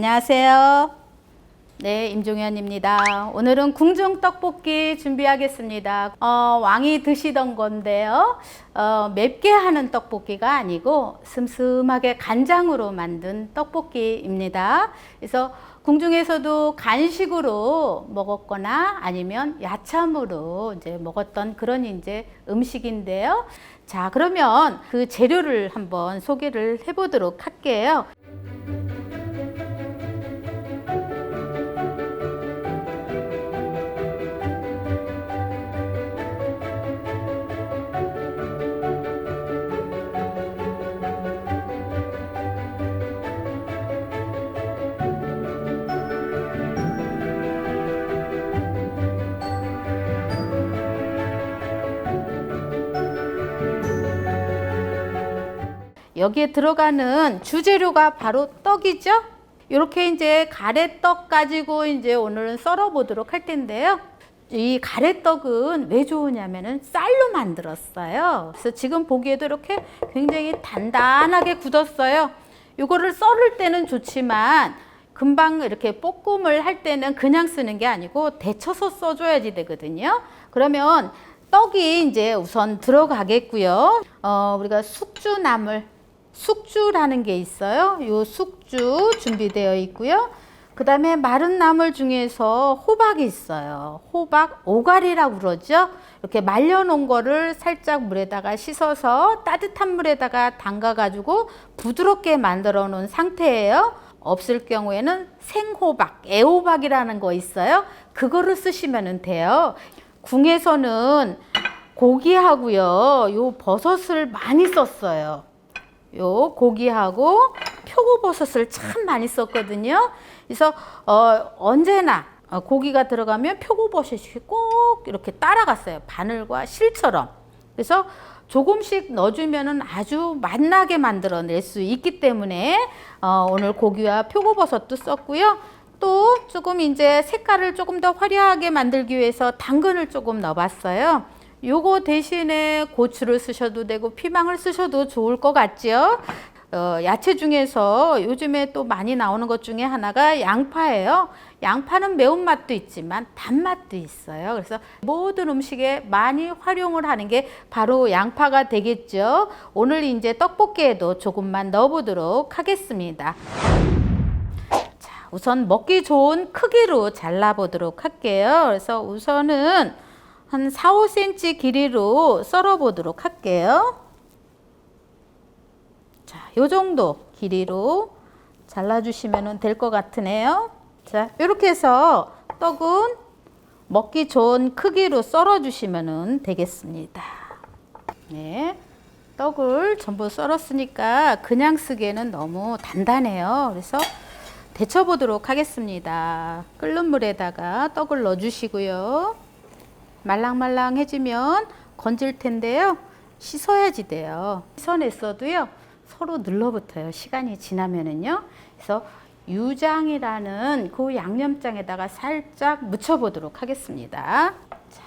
안녕하세요. 네, 임종현입니다. 오늘은 궁중 떡볶이 준비하겠습니다. 왕이 드시던 건데요. 맵게 하는 떡볶이가 아니고 슴슴하게 간장으로 만든 떡볶이입니다. 그래서 궁중에서도 간식으로 먹었거나 아니면 야참으로 이제 먹었던 그런 이제 음식인데요. 자, 그러면 그 재료를 한번 소개를 해보도록 할게요. 여기에 들어가는 주재료가 바로 떡이죠. 이렇게 이제 가래떡 가지고 이제 오늘은 썰어 보도록 할 텐데요. 이 가래떡은 왜 좋으냐면은 쌀로 만들었어요. 그래서 지금 보기에도 이렇게 굉장히 단단하게 굳었어요. 이거를 썰을 때는 좋지만 금방 이렇게 볶음을 할 때는 그냥 쓰는 게 아니고 데쳐서 써줘야지 되거든요. 그러면 떡이 이제 우선 들어가겠고요. 우리가 숙주라는 게 있어요. 요 숙주 준비되어 있고요. 그 다음에 마른 나물 중에서 호박이 있어요. 호박 오갈이라고 그러죠. 이렇게 말려놓은 거를 살짝 물에다가 씻어서 따뜻한 물에다가 담가가지고 부드럽게 만들어 놓은 상태예요. 없을 경우에는 생호박, 애호박이라는 거 있어요. 그거를 쓰시면 돼요. 궁에서는 고기하고요, 요 버섯을 많이 썼어요. 요 고기하고 표고버섯을 참 많이 썼거든요. 그래서 언제나 고기가 들어가면 표고버섯이 꼭 이렇게 따라갔어요. 바늘과 실처럼. 그래서 조금씩 넣어주면 아주 맛나게 만들어낼 수 있기 때문에 오늘 고기와 표고버섯도 썼고요. 또 조금 이제 색깔을 조금 더 화려하게 만들기 위해서 당근을 조금 넣어봤어요. 요거 대신에 고추를 쓰셔도 되고 피망을 쓰셔도 좋을 것 같죠. 야채 중에서 요즘에 또 많이 나오는 것 중에 하나가 양파예요. 양파는 매운맛도 있지만 단맛도 있어요. 그래서 모든 음식에 많이 활용을 하는 게 바로 양파가 되겠죠. 오늘 이제 떡볶이에도 조금만 넣어보도록 하겠습니다. 자, 우선 먹기 좋은 크기로 잘라보도록 할게요. 그래서 우선은 한 4, 5cm 길이로 썰어 보도록 할게요. 자, 요 정도 길이로 잘라주시면 될 것 같으네요. 자, 이렇게 해서 떡은 먹기 좋은 크기로 썰어 주시면 되겠습니다. 네, 떡을 전부 썰었으니까 그냥 쓰기에는 너무 단단해요. 그래서 데쳐 보도록 하겠습니다. 끓는 물에다가 떡을 넣어 주시고요. 말랑말랑해지면 건질 텐데요. 씻어야지 돼요. 씻어냈어도요, 서로 눌러붙어요. 시간이 지나면은요. 그래서 유장이라는 그 양념장에다가 살짝 묻혀보도록 하겠습니다. 자,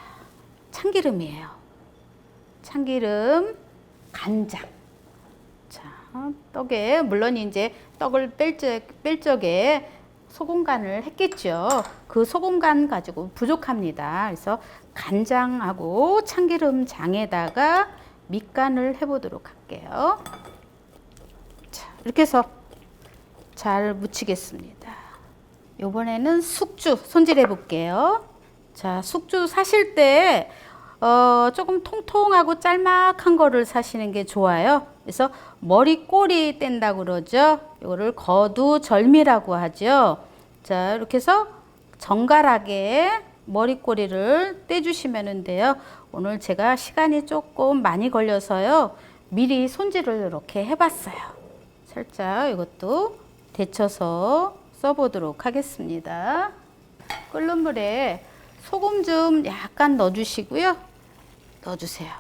참기름이에요. 참기름, 간장. 자, 떡에 물론 이제 떡을 뺄 적에 소금간을 했겠죠. 그 소금간 가지고 부족합니다. 그래서 간장하고 참기름장에다가 밑간을 해보도록 할게요. 자, 이렇게 해서 잘 묻히겠습니다. 이번에는 숙주 손질해 볼게요. 자, 숙주 사실 때 조금 통통하고 짤막한 거를 사시는 게 좋아요. 그래서 머리 꼬리 뗀다고 그러죠. 이거를 거두절미라고 하죠. 자, 이렇게 해서 정갈하게 머리 꼬리를 떼주시면 돼요. 오늘 제가 시간이 조금 많이 걸려서요, 미리 손질을 이렇게 해봤어요. 살짝 이것도 데쳐서 써보도록 하겠습니다. 끓는 물에 소금 좀 약간 넣어주시고요. 넣어주세요.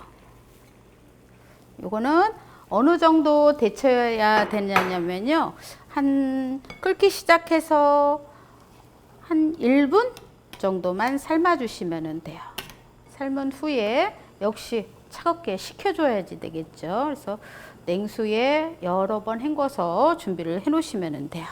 요거는 어느 정도 데쳐야 되냐면요, 한 끓기 시작해서 한 1분 정도만 삶아주시면 돼요. 삶은 후에 역시 차갑게 식혀줘야지 되겠죠. 그래서 냉수에 여러 번 헹궈서 준비를 해 놓으시면 돼요.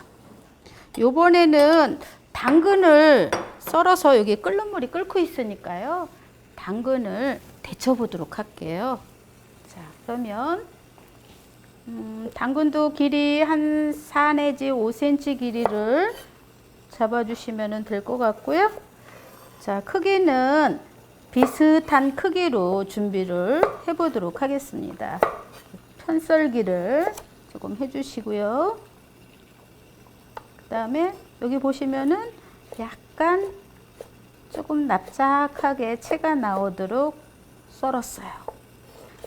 요번에는 당근을 썰어서 여기 끓는 물이 끓고 있으니까요. 당근을 데쳐 보도록 할게요. 자, 그러면 당근도 길이 한 4 내지 5cm 길이를 잡아주시면 될 것 같고요. 자, 크기는 비슷한 크기로 준비를 해보도록 하겠습니다. 편썰기를 조금 해주시고요. 그 다음에 여기 보시면은 약간 조금 납작하게 채가 나오도록 썰었어요.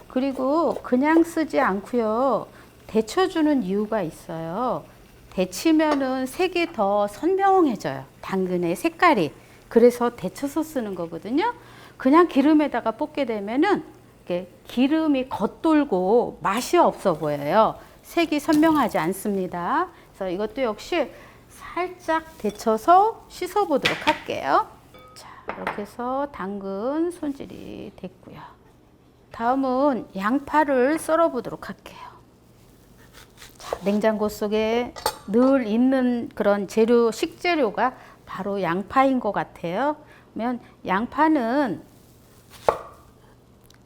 그리고 그냥 쓰지 않고요. 데쳐주는 이유가 있어요. 데치면은 색이 더 선명해져요. 당근의 색깔이. 그래서 데쳐서 쓰는 거거든요. 그냥 기름에다가 볶게 되면은 이렇게 기름이 겉돌고 맛이 없어 보여요. 색이 선명하지 않습니다. 그래서 이것도 역시 살짝 데쳐서 씻어 보도록 할게요. 자, 이렇게 해서 당근 손질이 됐고요. 다음은 양파를 썰어 보도록 할게요. 자, 냉장고 속에 늘 있는 그런 재료, 식재료가 바로 양파인 것 같아요. 그러면 양파는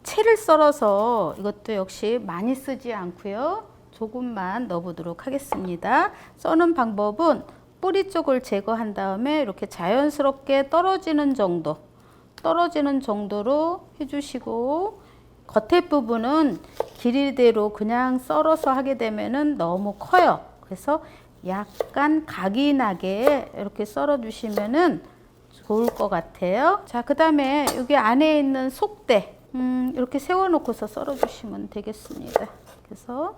채를 썰어서 이것도 역시 많이 쓰지 않고요. 조금만 넣어보도록 하겠습니다. 써는 방법은 뿌리 쪽을 제거한 다음에 이렇게 자연스럽게 떨어지는 정도로 해주시고, 겉에 부분은 길이대로 그냥 썰어서 하게 되면은 너무 커요. 그래서 약간 각이 나게 이렇게 썰어 주시면은 좋을 것 같아요. 자, 그 다음에 여기 안에 있는 속대 이렇게 세워 놓고서 썰어 주시면 되겠습니다. 그래서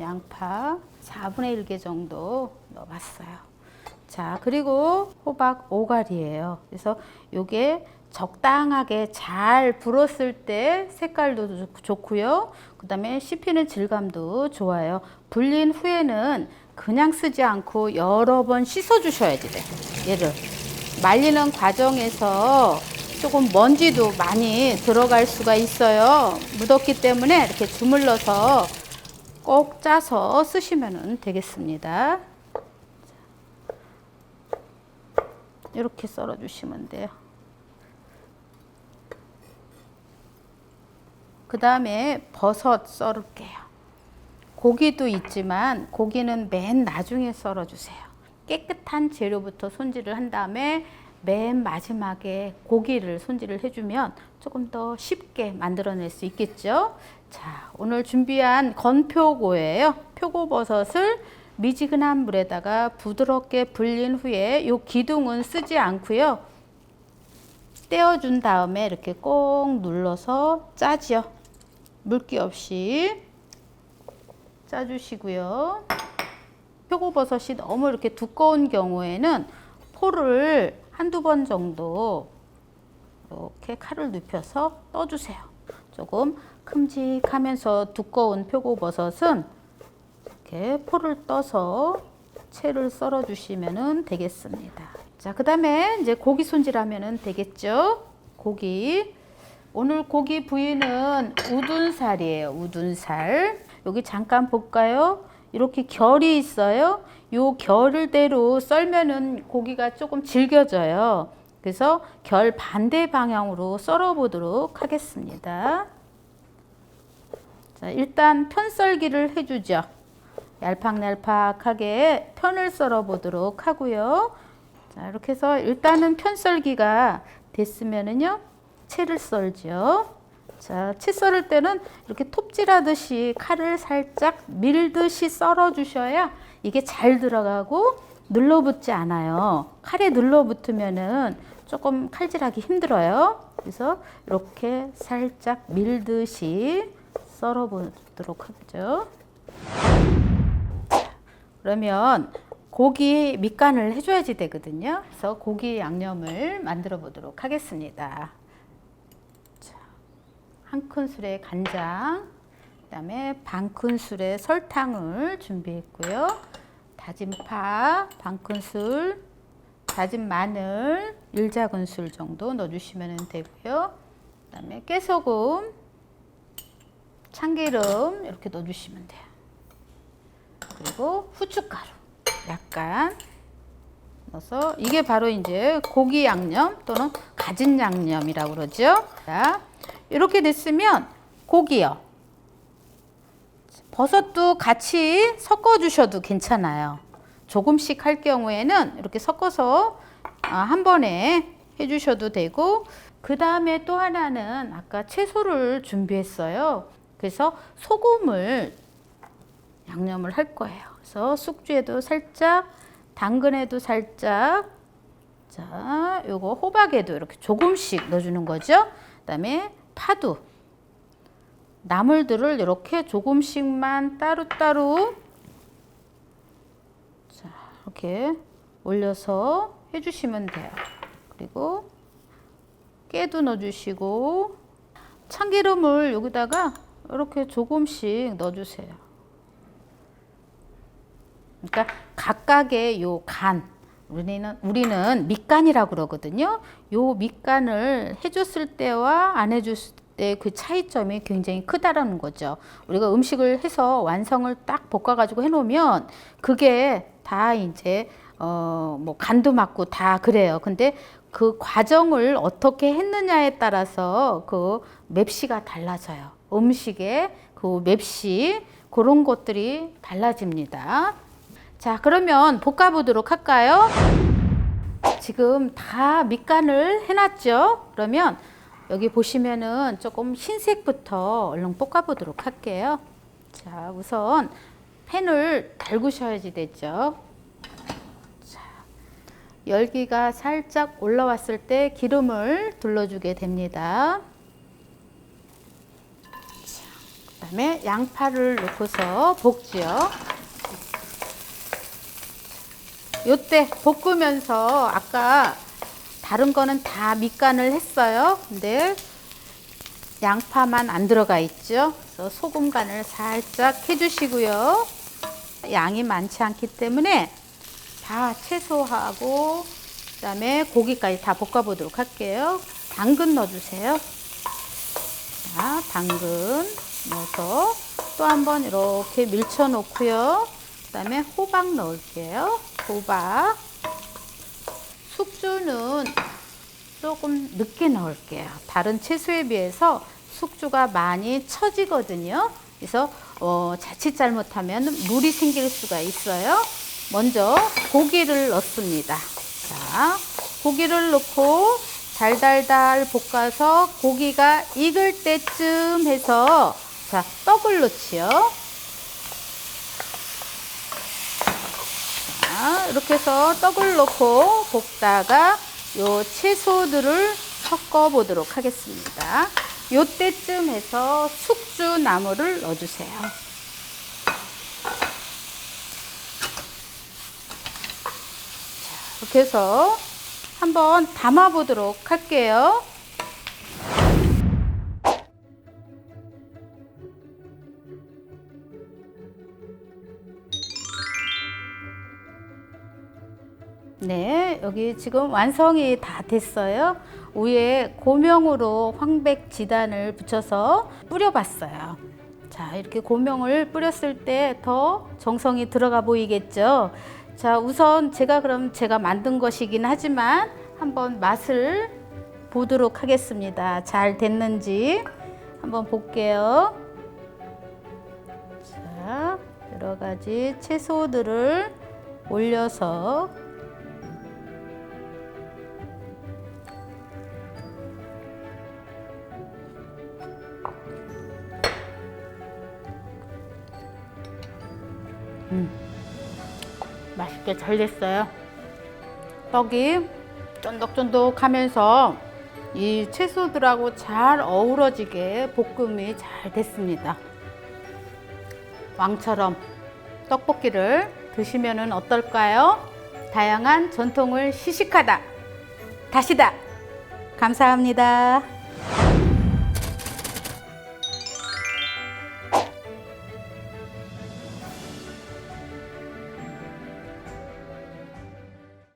양파 4분의 1개 정도 넣어봤어요. 자, 그리고 호박 오갈이에요. 그래서 요게 적당하게 잘 불었을 때 색깔도 좋고요. 그 다음에 씹히는 질감도 좋아요. 불린 후에는 그냥 쓰지 않고 여러 번 씻어 주셔야 돼요. 얘를 말리는 과정에서 조금 먼지도 많이 들어갈 수가 있어요. 묻었기 때문에 이렇게 주물러서 꼭 짜서 쓰시면 되겠습니다. 이렇게 썰어 주시면 돼요. 그 다음에 버섯 썰을게요. 고기도 있지만 고기는 맨 나중에 썰어 주세요. 깨끗한 재료부터 손질을 한 다음에 맨 마지막에 고기를 손질을 해주면 조금 더 쉽게 만들어낼 수 있겠죠. 자, 오늘 준비한 건표고예요. 표고버섯을 미지근한 물에다가 부드럽게 불린 후에 요 기둥은 쓰지 않고요. 떼어준 다음에 이렇게 꼭 눌러서 짜지요. 물기 없이 짜주시고요. 표고버섯이 너무 이렇게 두꺼운 경우에는 포를 한두 번 정도 이렇게 칼을 눕혀서 떠주세요. 조금 큼직하면서 두꺼운 표고버섯은 이렇게 포를 떠서 채를 썰어 주시면 되겠습니다. 자, 그 다음에 이제 고기 손질하면 되겠죠. 고기. 오늘 고기 부위는 우둔살이에요. 우둔살. 여기 잠깐 볼까요? 이렇게 결이 있어요. 요 결대로 썰면은 고기가 조금 질겨져요. 그래서 결 반대 방향으로 썰어 보도록 하겠습니다. 자, 일단 편썰기를 해주죠. 얄팍얄팍하게 편을 썰어 보도록 하고요. 자, 이렇게 해서 일단은 편썰기가 됐으면은요, 채를 썰죠. 자, 채 썰을 때는 이렇게 톱질하듯이 칼을 살짝 밀듯이 썰어 주셔야 이게 잘 들어가고 눌러붙지 않아요. 칼에 눌러붙으면은 조금 칼질하기 힘들어요. 그래서 이렇게 살짝 밀듯이 썰어 보도록 하죠. 그러면 고기 밑간을 해줘야지 되거든요. 그래서 고기 양념을 만들어 보도록 하겠습니다. 자, 한 큰술의 간장, 그다음에 반 큰술의 설탕을 준비했고요. 다진 파 반 큰술, 다진 마늘 1작은술 정도 넣어주시면 되고요. 그다음에 깨소금, 참기름 이렇게 넣어주시면 돼요. 그리고 후춧가루. 약간 넣어서 이게 바로 이제 고기 양념 또는 가진 양념이라고 그러죠. 자, 이렇게 됐으면 고기요. 버섯도 같이 섞어 주셔도 괜찮아요. 조금씩 할 경우에는 이렇게 섞어서 한 번에 해 주셔도 되고, 그 다음에 또 하나는 아까 채소를 준비했어요. 그래서 소금을 양념을 할 거예요. 그래서 숙주에도 살짝, 당근에도 살짝, 자, 요거 호박에도 이렇게 조금씩 넣어주는 거죠. 그 다음에 파도, 나물들을 이렇게 조금씩만 따로따로, 자, 이렇게 올려서 해주시면 돼요. 그리고 깨도 넣어주시고, 참기름을 여기다가 이렇게 조금씩 넣어주세요. 그러니까 각각의 요 간, 우리는 밑간이라고 그러거든요. 요 밑간을 해줬을 때와 안 해줬을 때 그 차이점이 굉장히 크다라는 거죠. 우리가 음식을 해서 완성을 딱 볶아가지고 해놓으면 그게 다 이제 뭐 간도 맞고 다 그래요. 근데 그 과정을 어떻게 했느냐에 따라서 그 맵시가 달라져요. 음식의 그 맵시, 그런 것들이 달라집니다. 자, 그러면 볶아보도록 할까요? 지금 다 밑간을 해놨죠? 그러면 여기 보시면은 조금 흰색부터 얼른 볶아보도록 할게요. 자, 우선 팬을 달구셔야지 되죠. 자, 열기가 살짝 올라왔을 때 기름을 둘러주게 됩니다. 그 다음에 양파를 넣고서 볶지요. 요때 볶으면서 아까 다른 거는 다 밑간을 했어요. 근데 양파만 안 들어가 있죠. 그래서 소금 간을 살짝 해주시고요. 양이 많지 않기 때문에 다 채소하고 그다음에 고기까지 다 볶아보도록 할게요. 당근 넣어주세요. 자, 당근 넣어서 또 한번 이렇게 밀쳐 놓고요. 그다음에 호박 넣을게요. 호박. 숙주는 조금 늦게 넣을게요. 다른 채소에 비해서 숙주가 많이 처지거든요. 그래서 자칫 잘못하면 물이 생길 수가 있어요. 먼저 고기를 넣습니다. 자, 고기를 넣고 달달달 볶아서 고기가 익을 때쯤 해서 자, 떡을 넣지요. 자, 이렇게 해서 떡을 넣고 볶다가 요 채소들을 섞어 보도록 하겠습니다. 요 때쯤 해서 숙주 나물을 넣어주세요. 자, 이렇게 해서 한번 담아 보도록 할게요. 네, 여기 지금 완성이 다 됐어요. 위에 고명으로 황백지단을 붙여서 뿌려봤어요. 자, 이렇게 고명을 뿌렸을 때 더 정성이 들어가 보이겠죠. 자, 우선 제가 만든 것이긴 하지만 한번 맛을 보도록 하겠습니다. 잘 됐는지 한번 볼게요. 자, 여러 가지 채소들을 올려서 맛있게 잘 됐어요. 떡이 쫀득쫀득하면서 이 채소들하고 잘 어우러지게 볶음이 잘 됐습니다. 왕처럼 떡볶이를 드시면 어떨까요? 다양한 전통을 시식하다 다시다. 감사합니다.